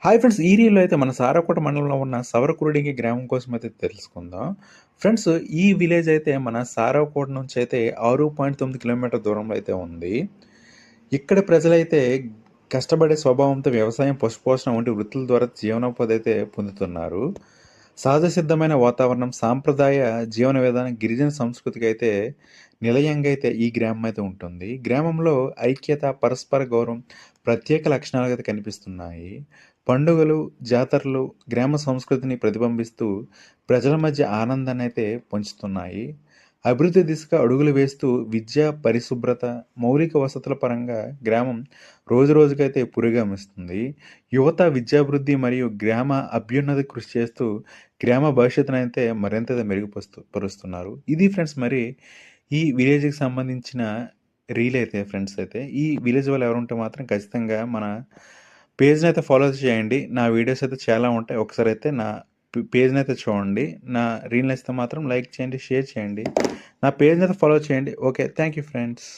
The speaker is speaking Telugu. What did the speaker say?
హాయ్ ఫ్రెండ్స్, ఈ రీల్లో అయితే మన సారకోట మండలంలో ఉన్న సవరకురుడింగి గ్రామం కోసం అయితే తెలుసుకుందాం. ఫ్రెండ్స్, ఈ విలేజ్ అయితే మన సారవకోట నుంచి అయితే 6.9 కిలోమీటర్ దూరంలో అయితే ఉంది. ఇక్కడ ప్రజలైతే కష్టపడే స్వభావంతో వ్యవసాయం, పశుపోషణ వంటి వృత్తుల ద్వారా జీవనోపాధి అయితే పొందుతున్నారు. సహజ సిద్ధమైన వాతావరణం, సాంప్రదాయ జీవన విధానం, గిరిజన సంస్కృతికి అయితే నిలయంగా అయితే ఈ గ్రామం అయితే ఉంటుంది. గ్రామంలో ఐక్యత, పరస్పర గౌరవం ప్రత్యేక లక్షణాలుగా అయితే కనిపిస్తున్నాయి. పండుగలు, జాతరలు గ్రామ సంస్కృతిని ప్రతిబింబిస్తూ ప్రజల మధ్య ఆనందాన్ని అయితే పంచుతున్నాయి. అభివృద్ధి దిశగా అడుగులు వేస్తూ విద్య, పరిశుభ్రత, మౌలిక వసతుల పరంగా గ్రామం రోజురోజుకైతే పురోగమిస్తుంది. యువత విద్యాభివృద్ధి మరియు గ్రామ అభ్యున్నతి కృషి చేస్తూ గ్రామ భవిష్యత్తునైతే మరింత పరుస్తున్నారు. ఇది ఫ్రెండ్స్, మరి ఈ విలేజ్‌కి సంబంధించిన రీల్ అయితే ఫ్రెండ్స్ అయితే. ఈ విలేజ్ వాళ్ళు ఎవరుంటే మాత్రం ఖచ్చితంగా మన పేజ్‌నైతే ఫాలో చేయండి. నా వీడియోస్ అయితే చాలా ఉంటాయి. ఒకసారైతే నా పేజ్‌నైతే చూడండి. నా రీల్ నచ్చితే మాత్రం లైక్ చేయండి, షేర్ చేయండి. నా పేజ్‌నైతే ఫాలో చేయండి. ఓకే. Thank you friends.